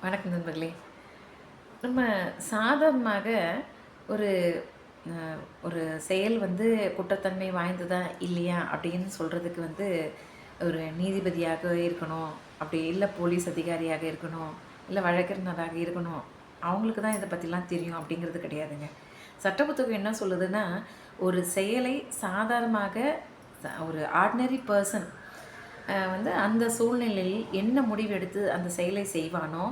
வணக்கம் நண்பர்களே. நம்ம சாதாரணமாக ஒரு ஒரு செயல் குற்றத்தன்மை வாய்ந்ததா இல்லையா அப்படின்னு சொல்கிறதுக்கு ஒரு நீதிபதியாக இருக்கணும், அப்படி இல்லை போலீஸ் அதிகாரியாக இருக்கணும், இல்லை வழக்கறிஞராக இருக்கணும், அவங்களுக்கு தான் இதை பற்றிலாம் தெரியும் அப்படிங்கிறது கிடையாதுங்க. சட்ட புத்தகம் என்ன சொல்லுதுன்னா, ஒரு செயலை சாதாரணமாக ஒரு ஆர்டினரி பர்சன் அந்த சூழ்நிலையில் என்ன முடிவெடுத்து அந்த செயலை செய்வானோ,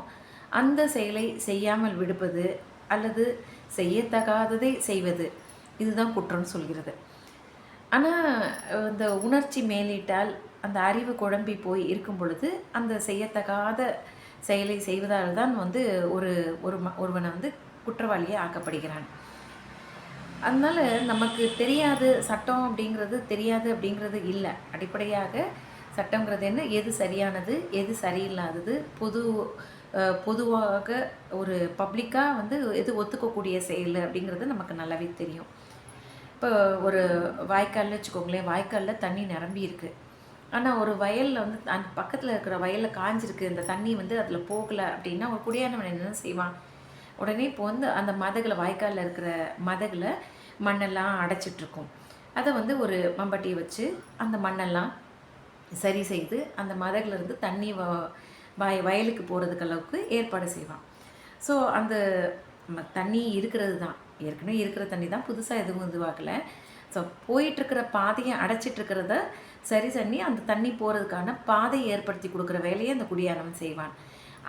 அந்த செயலை செய்யாமல் விடுப்பது அல்லது செய்யத்தகாததை செய்வது, இதுதான் குற்றம்னு சொல்கிறது. ஆனால் இந்த உணர்ச்சி மேலிட்டால் அந்த அறிவு குழம்பி போய் இருக்கும் பொழுது அந்த செய்யத்தகாத செயலை செய்வதால் தான் ஒரு ஒருவனை குற்றவாளியே ஆக்கப்படுகிறான். அதனால் நமக்கு தெரியாது, சட்டம் அப்படிங்கிறது தெரியாது அப்படிங்கிறது இல்லை. அடிப்படையாக சட்டங்கிறது என்ன, எது சரியானது எது சரியில்லாதது, பொதுவாக ஒரு பப்ளிக்காக எது ஒத்துக்கக்கூடிய செயல் அப்படிங்கிறது நமக்கு நல்லாவே தெரியும். இப்போ ஒரு வாய்க்கால்னு வச்சுக்கோங்களேன், வாய்க்காலில் தண்ணி நிரம்பி இருக்குது. ஆனால் ஒரு வயலில் அந்த பக்கத்தில் இருக்கிற வயலில் காஞ்சிருக்கு, இந்த தண்ணி அதில் போகலை அப்படின்னா ஒரு குடியானவன் என்ன செய்வான், உடனே இப்போ அந்த மதகளை, வாய்க்காலில் இருக்கிற மதகளை மண்ணெல்லாம் அடைச்சிட்ருக்கும். அதை ஒரு மம்பட்டியை வச்சு அந்த மண்ணெல்லாம் சரி செய்து அந்த மதகுலேருந்து தண்ணி வயலுக்கு போகிறதுக்கு அளவுக்கு ஏற்பாடு செய்வான். ஸோ அந்த தண்ணி இருக்கிறது தான், ஏற்கனவே இருக்கிற தண்ணி தான், புதுசாக எதுவும் இதுவாகலை. ஸோ போயிட்டுருக்கிற பாதையை அடைச்சிட்ருக்கிறத சரி பண்ணி அந்த தண்ணி போகிறதுக்கான பாதையை ஏற்படுத்தி கொடுக்குற வேலையை அந்த குடியானவன் செய்வான்.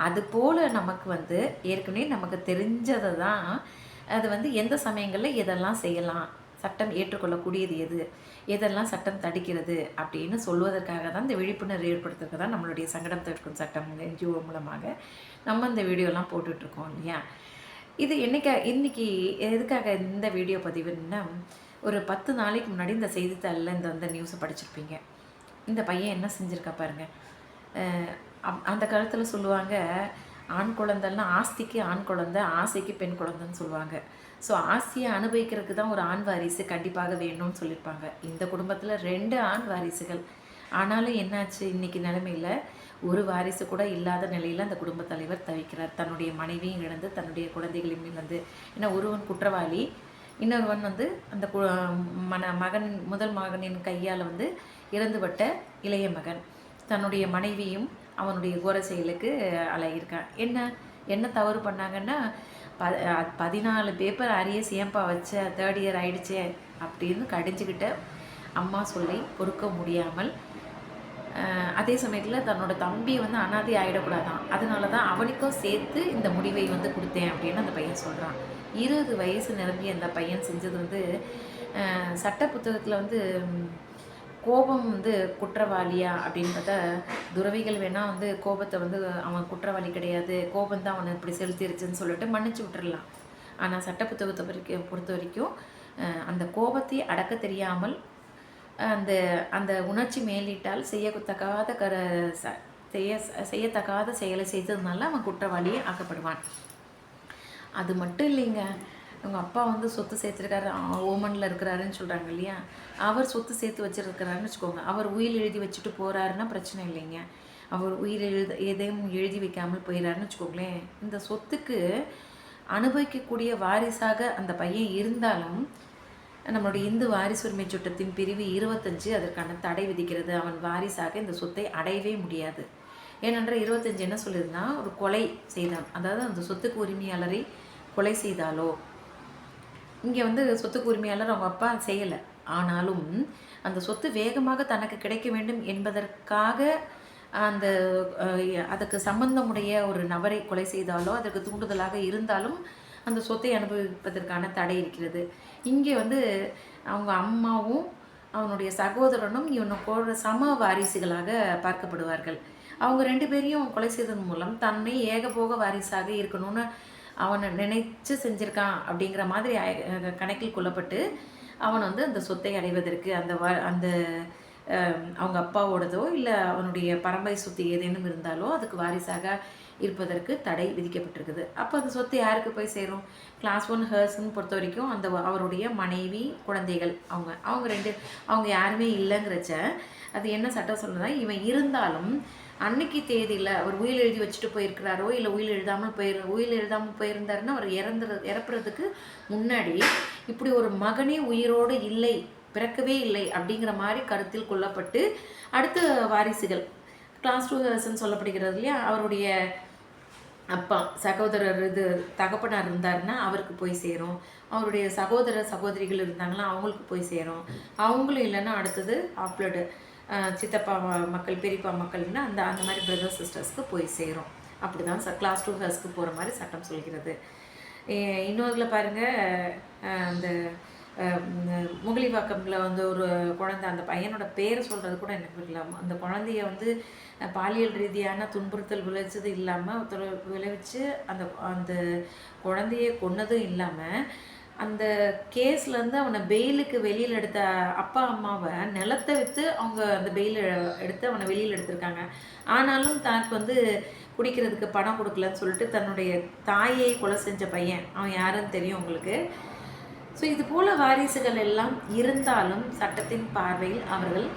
அதுபோல் நமக்கு ஏற்கனவே நமக்கு தெரிஞ்சதை தான் அது எந்த சமயங்களில் எதெல்லாம் செய்யலாம், சட்டம் ஏற்றுக்கொள்ளக்கூடியது எது, எதெல்லாம் சட்டம் தடுக்கிறது அப்படின்னு சொல்வதற்காக தான் இந்த விழிப்புணர்வு ஏற்படுத்துறதுக்கு தான் நம்மளுடைய சங்கடம் தடுக்கும் சட்டம் என்ஜிஓ மூலமாக நம்ம இந்த வீடியோலாம் போட்டுட்ருக்கோம் இல்லையா. இது இன்றைக்கி எதுக்காக இந்த வீடியோ பதிவுன்னா, ஒரு 10 நாளைக்கு முன்னாடி இந்த செய்தித்தாளில் இந்த நியூஸை படிச்சிருப்பீங்க. இந்த பையன் என்ன செஞ்சுருக்கா பாருங்கள். அந்த காலத்தில் சொல்லுவாங்க, ஆண் குழந்தைலாம் ஆஸ்திக்கு ஆண் குழந்தை, ஆசைக்கு பெண் குழந்தைன்னு சொல்லுவாங்க. ஸோ ஆசையை அனுபவிக்கிறதுக்கு தான் ஒரு ஆண் வாரிசு கண்டிப்பாக வேணும்னு சொல்லியிருப்பாங்க. இந்த குடும்பத்தில் 2 ஆண் வாரிசுகள். ஆனாலும் என்னாச்சு, இன்றைக்கி நிலைமையில் ஒரு வாரிசு கூட இல்லாத நிலையில் அந்த குடும்பத் தலைவர் தவிக்கிறார். தன்னுடைய மனைவியும் இழந்து, தன்னுடைய குழந்தைகளையும் இழந்து. ஏன்னா ஒருவன் குற்றவாளி, இன்னொருவன் அந்த மகன், முதல் மகனின் கையால் இறந்துபட்ட இளைய மகன் தன்னுடைய மனைவியும் அவனுடைய கோர செயலுக்கு அலையிருக்கான். என்ன தவறு பண்ணாங்கன்னா, 14 பேப்பர் அரியஸ் ஏன்பா வச்ச, 3rd இயர் ஆகிடுச்சே அப்படின்னு கடிஞ்சிக்கிட்ட அம்மா சொல்லி பொறுக்க முடியாமல், அதே சமயத்தில் தன்னோட தம்பி அனாதை ஆகிடக்கூடாதான், அதனால தான் அவனுக்கும் சேர்த்து இந்த முடிவை கொடுத்தேன் அப்படின்னு அந்த பையன் சொல்கிறான். 20 வயசு நிரம்பிய அந்த பையன் செஞ்சது சட்ட புத்தகத்தில் கோபம் குற்றவாளியா அப்படின்னு பார்த்தா, துறவிகள் வேணால் கோபத்தை அவன் குற்றவாளி கிடையாது, கோபம் தான் அவனை இப்படி செலுத்திருச்சுன்னு சொல்லிட்டு மன்னிச்சு விட்டுறலாம். ஆனால் சட்ட புத்தகத்தை பொறுத்த வரைக்கும் அந்த கோபத்தை அடக்க தெரியாமல் அந்த அந்த உணர்ச்சி மேலிட்டால் செய்யத்தகாத செயலை செய்ததுனால அவன் குற்றவாளியே ஆக்கப்படுவான். அது மட்டும் இல்லைங்க, உங்கள் அப்பா சொத்து சேர்த்துருக்காரு, ஓமனில் இருக்கிறாருன்னு சொல்கிறாங்க இல்லையா, அவர் சொத்து சேர்த்து வச்சுருக்கிறாருன்னு வச்சுக்கோங்க. அவர் உயில் எழுதி வச்சுட்டு போகிறாருன்னா பிரச்சனை இல்லைங்க. அவர் உயிர் எதையும் எழுதி வைக்காமல் போயிடாருன்னு வச்சுக்கோங்களேன், இந்த சொத்துக்கு அனுபவிக்கக்கூடிய வாரிசாக அந்த பையன் இருந்தாலும் நம்மளுடைய இந்து வாரிசு உரிமை சட்டத்தின் பிரிவு 25 அதற்கான தடை விதிக்கிறது. அவன் வாரிசாக இந்த சொத்தை அடையவே முடியாது. ஏனென்றால் 25 என்ன சொல்லுதுன்னா, ஒரு கொலை செய்தான், அதாவது அந்த சொத்துக்கு உரிமையாளரை கொலை செய்தாலோ, இங்கே சொத்துக்கு உரிமையாளர் அவங்க அப்பா செய்யலை, ஆனாலும் அந்த சொத்து வேகமாக தனக்கு கிடைக்க வேண்டும் என்பதற்காக அதுக்கு சம்பந்தமுடைய ஒரு நபரை கொலை செய்தாலோ, அதற்கு தூண்டுதலாக இருந்தாலும் அந்த சொத்தை அனுபவிப்பதற்கான தடை இருக்கிறது. இங்கே அவங்க அம்மாவும் அவனுடைய சகோதரனும் இவனுக்கு சம வாரிசுகளாக பார்க்கப்படுவார்கள். அவங்க 2 பேரையும் கொலை செய்வதன் மூலம் தன்னை ஏகபோக வாரிசாக இருக்கணும்னு அவனை நினைச்சு செஞ்சுருக்கான் அப்படிங்கிற மாதிரி கணக்கில் கொள்ளப்பட்டு அவன் அந்த சொத்தை அடைவதற்கு அந்த அவங்க அப்பாவோடதோ இல்லை அவனுடைய பரம்பரை சொத்து ஏதேனும் இருந்தாலோ அதுக்கு வாரிசாக இருப்பதற்கு தடை விதிக்கப்பட்டிருக்குது. அப்போ அந்த சொத்து யாருக்கு போய் சேரும்? கிளாஸ் 1 ஹர்ஸ்ன்னு பொறுத்த வரைக்கும் அவருடைய மனைவி, குழந்தைகள், அவங்க யாருமே இல்லைங்கிறச்ச அது என்ன சட்டம் சொல்லுன்னா, இவன் இருந்தாலும் அன்னைக்கு தேதியில் அவர் உயில் எழுதி வச்சுட்டு போயிருக்கிறாரோ இல்லை உயில் எழுதாமல் போயிருந்தாருன்னா அவர் இறப்புறதுக்கு முன்னாடி இப்படி ஒரு மகனே உயிரோடு இல்லை, பிறக்கவே இல்லை அப்படிங்கிற மாதிரி கருத்தில் கொள்ளப்பட்டு அடுத்த வாரிசுகள் கிளாஸ் 2 சொல்லப்படுகிறது இல்லையா, அவருடைய அப்பா சகோதரர் தகப்பனார் இருந்தாருன்னா அவருக்கு போய் சேரும், அவருடைய சகோதரிகள் இருந்தாங்கன்னா அவங்களுக்கு போய் சேரும், அவங்களும் இல்லைன்னா அடுத்தது ஆப்ளடு சித்தப்பா மக்கள் பெரியப்பா மக்கள்னா அந்த மாதிரி பிரதர்ஸ் சிஸ்டர்ஸ்க்கு போய் சேரும். அப்படி தான் கிளாஸ் 2 போகிற மாதிரி சட்டம் சொல்கிறது. இன்னொருல பாருங்கள், அந்த முகலிவாக்கமில் வந்து ஒரு குழந்தை, அந்த பையனோட பேரை சொல்கிறது கூட எனக்கு இல்லாமல், அந்த குழந்தைய வந்து பாலியல் ரீதியான துன்புறுத்தல் விளைவிச்சது இல்லாமல் விளைவிச்சு அந்த குழந்தைய கொன்னதும் இல்லாமல் அந்த கேஸ்லேருந்து அவனை பெயிலுக்கு வெளியில் எடுத்த அப்பா அம்மாவை நிலத்தை விற்று அவங்க அந்த பெயில் எடுத்து அவனை வெளியில் எடுத்திருக்காங்க. ஆனாலும் தனக்கு வந்து குடிக்கிறதுக்கு பணம் கொடுக்கலன்னு சொல்லிட்டு தன்னுடைய தாயை கொலை செஞ்ச பையன், அவன் யாருன்னு தெரியும் உங்களுக்கு. ஸோ இது போல் வாரிசுகள் எல்லாம் இருந்தாலும் சட்டத்தின் பார்வையில் அவர்கள்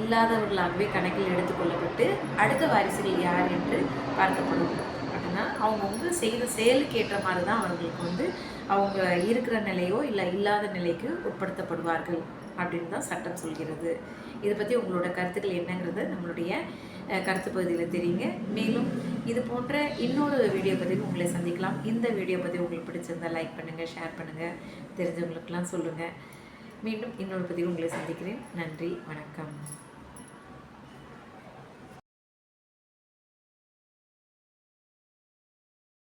இல்லாதவர்களாகவே கணக்கில் எடுத்துக்கொள்ளப்பட்டு அடுத்த வாரிசுகள் யார் என்று பார்க்கப்படும். அப்படின்னா அவங்கவுங்க செய்த செயலுக்கு ஏற்ற மாதிரி தான் அவர்களுக்கு வந்து அவங்க இருக்கிற நிலையோ இல்லை இல்லாத நிலைக்கு உட்படுத்தப்படுவார்கள் அப்படின்னு தான் சட்டம் சொல்கிறது. இதை பற்றி உங்களோட கருத்துக்கள் என்னங்கிறது நம்மளுடைய கருத்து பகுதியில் தெரியுங்க. மேலும் இது போன்ற இன்னொரு வீடியோ பதிவு உங்களை சந்திக்கலாம். இந்த வீடியோ பதிவு உங்களுக்கு பிடிச்சிருந்தால் லைக் பண்ணுங்கள், ஷேர் பண்ணுங்கள், தெரிஞ்சவங்களுக்கெல்லாம் சொல்லுங்கள். மீண்டும் இன்னொரு பதிவு உங்களை சந்திக்கிறேன். நன்றி, வணக்கம்.